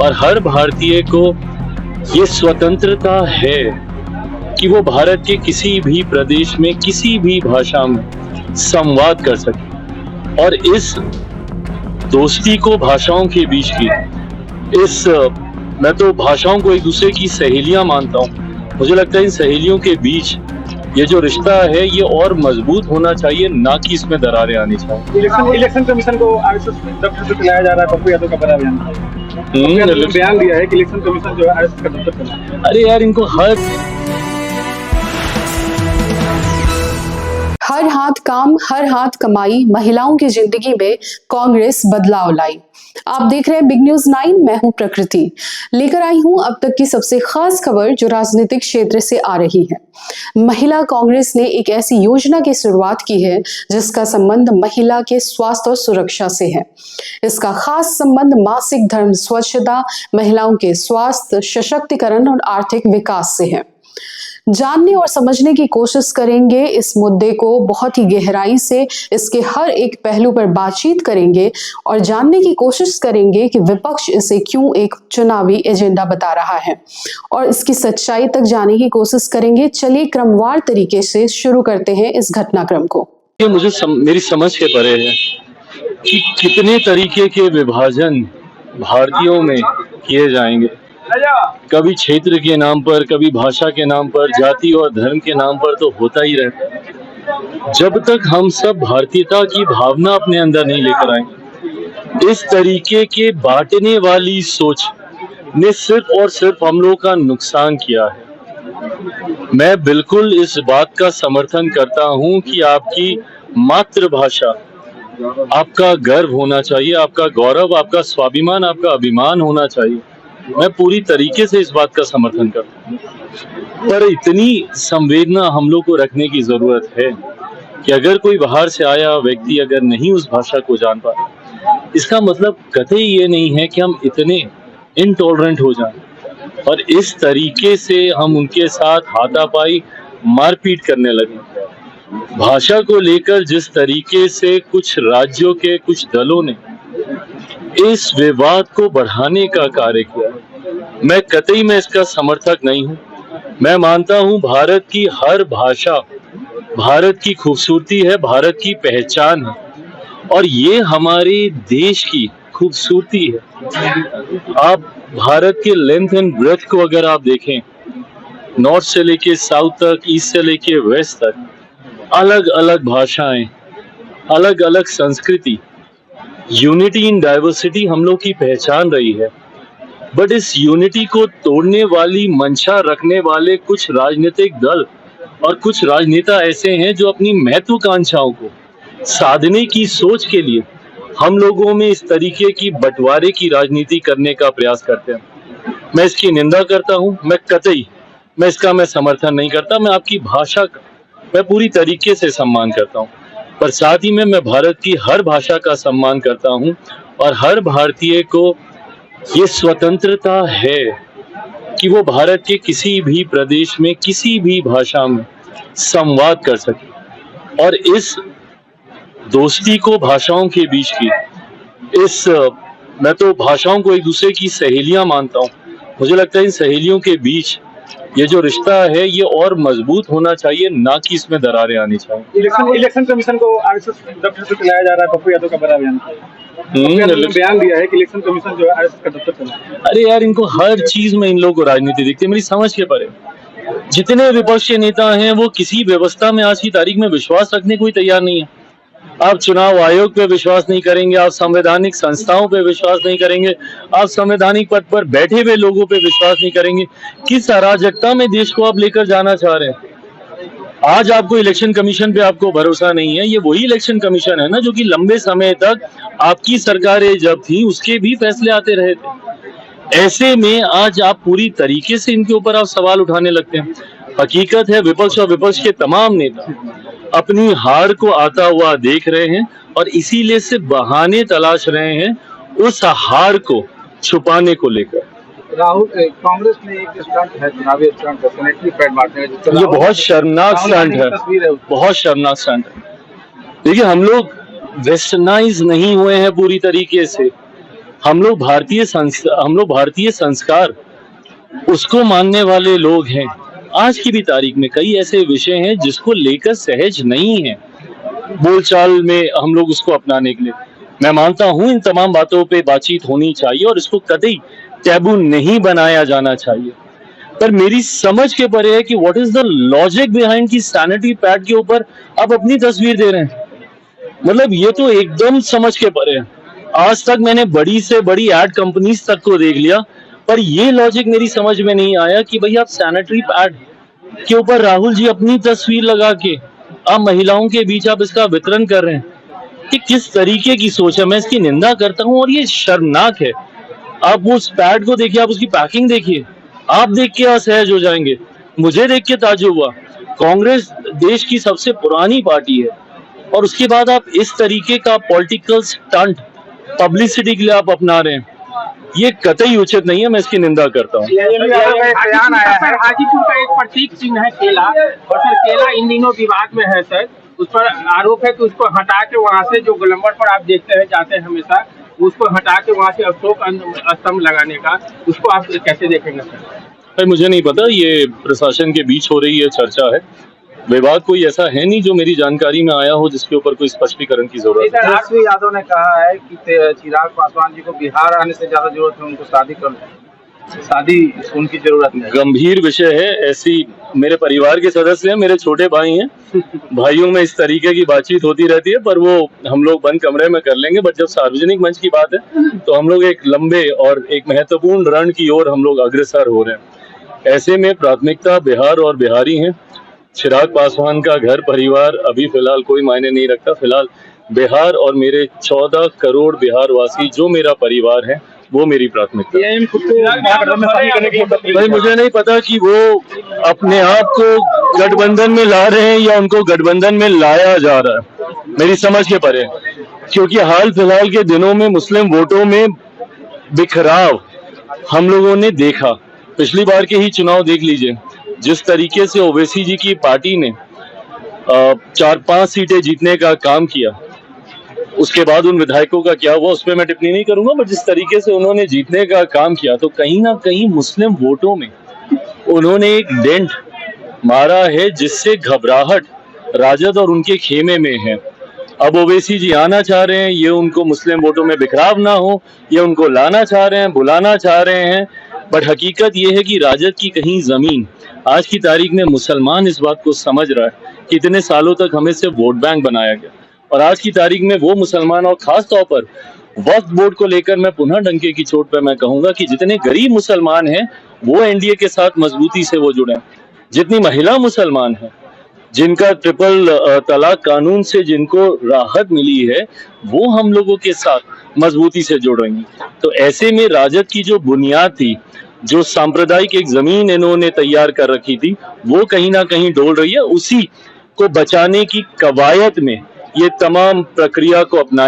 और हर भारतीय को ये स्वतंत्रता है कि वो भारत के किसी भी प्रदेश में किसी भी भाषा में संवाद कर सके। और इस दोस्ती को भाषाओं के बीच की मैं तो भाषाओं को एक दूसरे की सहेलियां मानता हूँ। मुझे लगता है इन सहेलियों के बीच ये जो रिश्ता है ये और मजबूत होना चाहिए, ना कि इसमें दरारें आनी चाहिए। इलेक्शन कमीशन को दफ्तर से चलाया जा रहा है। पप्पू यादव का बड़ा बयान दिया है कि इलेक्शन कमीशन जो है आरएसएस का दफ्तर चला है। अरे यार, इनको हर हाथ काम, हर हाथ कमाई, महिलाओं की जिंदगी में कांग्रेस बदलाव लाई। आप देख रहे हैं बिग न्यूज 9। मैं हूं प्रकृति, लेकर आई हूं अब तक की सबसे खास खबर जो राजनीतिक क्षेत्र से आ रही है। महिला कांग्रेस ने एक ऐसी योजना की शुरुआत की है जिसका संबंध महिला के स्वास्थ्य और सुरक्षा से है। इसका खास संबंध मासिक धर्म स्वच्छता, महिलाओं के स्वास्थ्य, सशक्तिकरण और आर्थिक विकास से है। जानने और समझने की कोशिश करेंगे इस मुद्दे को बहुत ही गहराई से, इसके हर एक पहलू पर बातचीत करेंगे और जानने की कोशिश करेंगे कि विपक्ष इसे क्यों एक चुनावी एजेंडा बता रहा है और इसकी सच्चाई तक जाने की कोशिश करेंगे। चलिए क्रमवार तरीके से शुरू करते हैं इस घटनाक्रम को। ये मेरी समझ के परे है कि कितने तरीके के विभाजन भारतीयों में किए जाएंगे। कभी क्षेत्र के नाम पर, कभी भाषा के नाम पर, जाति और धर्म के नाम पर तो होता ही रहता है। जब तक हम सब भारतीयता की भावना अपने अंदर नहीं लेकर आएंगे, इस तरीके के बांटने वाली सोच ने सिर्फ और सिर्फ हम लोगों का नुकसान किया है। मैं बिल्कुल इस बात का समर्थन करता हूं कि आपकी मातृभाषा आपका गर्व होना चाहिए, आपका गौरव, आपका स्वाभिमान, आपका अभिमान होना चाहिए। मैं पूरी तरीके से इस बात का समर्थन करता हूँ, पर इतनी संवेदना हम लोग को रखने की जरूरत है कि अगर कोई बाहर से आया व्यक्ति अगर नहीं उस भाषा को जान पाए, इसका मतलब कतई ये नहीं है कि हम इतने इनटॉलरेंट हो जाएं और इस तरीके से हम उनके साथ हाथापाई मारपीट करने लगे। भाषा को लेकर जिस तरीके से कुछ राज्यों के कुछ दलों ने इस विवाद को बढ़ाने का कार्य किया, मैं इसका समर्थक नहीं हूं। मैं मानता हूं भारत की हर भाषा भारत की खूबसूरती है, भारत की पहचान है और ये हमारे देश की खूबसूरती है। आप भारत के लेंथ एंड ब्रेथ को अगर आप देखें, नॉर्थ से लेके साउथ तक, ईस्ट से लेके वेस्ट तक, अलग अलग भाषाएं, अलग अलग संस्कृति, यूनिटी इन डाइवर्सिटी हम लोग की पहचान रही है। बट इस यूनिटी को तोड़ने वाली मंशा रखने वाले कुछ राजनीतिक दल और कुछ राजनेता ऐसे हैं जो अपनी महत्वाकांक्षाओं को साधने की सोच के लिए हम लोगों में इस तरीके की बंटवारे की राजनीति करने का प्रयास करते हैं। मैं इसकी निंदा करता हूं। मैं इसका समर्थन नहीं करता। मैं आपकी भाषा का मैं पूरी तरीके से सम्मान करता हूं, पर साथ ही में मैं भारत की हर भाषा का सम्मान करता हूं और हर भारतीय को ये स्वतंत्रता है कि वो भारत के किसी भी प्रदेश में किसी भी भाषा में संवाद कर सके। और इस दोस्ती को भाषाओं के बीच की मैं तो भाषाओं को एक दूसरे की सहेलियां मानता हूं। मुझे लगता है इन सहेलियों के बीच ये जो रिश्ता है ये और मजबूत होना चाहिए, ना कि इसमें दरारें आनी चाहिए। इलेक्शन कमीशन को आरएसएस दफ्तर से चलाया जा रहा है। पप्पू यादव का बड़ा बयान दिया है कि इलेक्शन कमीशन जो है आरएसएस का दफ्तर चला है। अरे यार, इनको हर चीज में इन लोगों को राजनीति दिखती है। मेरी समझ के परे जितने विपक्ष के नेता हैं वो किसी व्यवस्था में आज की तारीख में विश्वास रखने को ही तैयार नहीं है। आप चुनाव आयोग पे विश्वास नहीं करेंगे, आप संवैधानिक संस्थाओं पे विश्वास नहीं करेंगे, आप संवैधानिक पद पर बैठे हुए लोगों पे विश्वास नहीं करेंगे। किस अराजकता में देश को आप लेकर जाना चाह रहे हैं? आज आपको इलेक्शन कमीशन पे आपको भरोसा नहीं है। ये वही इलेक्शन कमीशन है ना जो कि लंबे समय तक आपकी सरकारें जब थी उसके भी फैसले आते रहे थे। ऐसे में आज आप पूरी तरीके से इनके ऊपर आप सवाल उठाने लगते हैं। हकीकत है विपक्ष और विपक्ष के तमाम नेता अपनी हार को आता हुआ देख रहे हैं और इसीलिए से बहाने तलाश रहे हैं उस हार को छुपाने को लेकर। राहुल, कांग्रेस ने एक स्टंट है, चुनावी स्टंट है, सेनेटरी पैड बांटने का। ये बहुत शर्मनाक स्टंट है, बहुत शर्मनाक स्टंट है। देखिए, हम लोग वेस्टर्नाइज नहीं हुए हैं पूरी तरीके से। हम लोग भारतीय संस्कार उसको मानने वाले लोग हैं। आज की भी तारीख में कई ऐसे विषय हैं जिसको लेकर सहज नहीं है बोलचाल में हम लोग उसको अपनाने के लिए। मैं मानता हूं इन तमाम बातों पे बातचीत होनी चाहिए और इसको कतई टैबू नहीं बनाया जाना चाहिए, पर मेरी समझ के परे है कि what is the logic behind की सैनिटरी पैड के ऊपर आप अपनी तस्वीर दे रहे हैं। मतलब ये तो एकदम समझ के परे है। आज तक मैंने बड़ी से बड़ी एड कंपनीज तक को देख लिया, पर ये लॉजिक मेरी समझ में नहीं आया कि भाई आप सैनिटरी पैड के ऊपर राहुल जी अपनी तस्वीर लगा के आप महिलाओं के बीच आप इसका वितरण कर रहे हैं। ये किस तरीके की सोच है, मैं इसकी निंदा करता हूँ और ये शर्मनाक है। आप उस पैड को देखिए, आप उसकी पैकिंग देखिए, आप देख के असहज हो जाएंगे। मुझे देख के ताज्जुब हुआ। कांग्रेस देश की सबसे पुरानी पार्टी है और उसके बाद आप इस तरीके का पॉलिटिकल स्टंट पब्लिसिटी के लिए आप अपना रहे हैं, ये कतई उचित नहीं है। मैं इसकी निंदा करता हूँ। हाजीपुर का एक प्रतीक चिन्ह है केला, और सर केला इन दिनों विवाद में है सर। उस पर आरोप है कि उसको हटा के वहाँ से जो गोलंबर पर आप देखते हैं जाते हैं हमेशा, उसको हटा के वहाँ से अशोक स्तंभ लगाने का, उसको आप कैसे देखेंगे सर? भाई मुझे नहीं पता, ये प्रशासन के बीच हो रही है चर्चा है। विवाद कोई ऐसा है नहीं जो मेरी जानकारी में आया हो जिसके ऊपर कोई स्पष्टीकरण की जरूरत है। तेजस्वी यादव ने कहा है कि चिराग पासवान जी को बिहार आने से ज्यादा जरूरत है, उनको शादी उनकी जरूरत नहीं। गंभीर विषय है। ऐसी मेरे परिवार के सदस्य हैं, मेरे छोटे भाई हैं, भाइयों में इस तरीके की बातचीत होती रहती है, पर वो हम लोग बंद कमरे में कर लेंगे। बट जब सार्वजनिक मंच की बात है तो हम लोग एक लंबे और एक महत्वपूर्ण रण की ओर हम लोग अग्रसर हो रहे हैं। ऐसे में प्राथमिकता बिहार और बिहारी हैं। चिराग पासवान का घर परिवार अभी फिलहाल कोई मायने नहीं रखता। फिलहाल बिहार और मेरे 14 करोड़ बिहार वासी जो मेरा परिवार है वो मेरी प्राथमिकता है। भाई मुझे नहीं पता कि वो अपने आप को गठबंधन में ला रहे हैं या उनको गठबंधन में लाया जा रहा है, मेरी समझ के परे। क्योंकि हाल फिलहाल के दिनों में मुस्लिम वोटों में बिखराव हम लोगों ने देखा। पिछली बार के ही चुनाव देख लीजिए, जिस तरीके से ओवैसी जी की पार्टी ने 4-5 सीटें जीतने का काम किया, उसके बाद उन विधायकों का क्या हुआ उस पर मैं टिप्पणी नहीं करूंगा, बट जिस तरीके से उन्होंने जीतने का काम किया तो कहीं ना कहीं मुस्लिम वोटों में उन्होंने एक डेंट मारा है जिससे घबराहट राजद और उनके खेमे में है। अब ओवैसी जी आना चाह रहे हैं, ये उनको मुस्लिम वोटों में बिखराव ना हो, ये उनको लाना चाह रहे हैं, बुलाना चाह रहे हैं, बट हकीकत ये है कि राजद की कहीं जमीन आज की तारीख में मुसलमान इस बात को समझ रहा है कि इतने सालों तक हमें सिर्फ वोट बैंक बनाया गया, और आज की तारीख में वो मुसलमान और खास तौर पर वक्फ बोर्ड को लेकर मैं पुनः डंके की चोट पर मैं कहूंगा कि जितने गरीब मुसलमान हैं वो एनडीए के साथ मजबूती से वो जुड़े, जितनी महिला मुसलमान हैं जिनका ट्रिपल तलाक कानून से जिनको राहत मिली है वो हम लोगों के साथ मजबूती से जुड़ रही हैं। तो ऐसे में राजद की जो बुनियाद थी, जो सांप्रदायिक एक जमीन इन्होंने तैयार कर रखी थी, वो कहीं ना कहीं डोल रही है। उसी को बचाने की कवायद में ये तमाम प्रक्रिया को अपनाया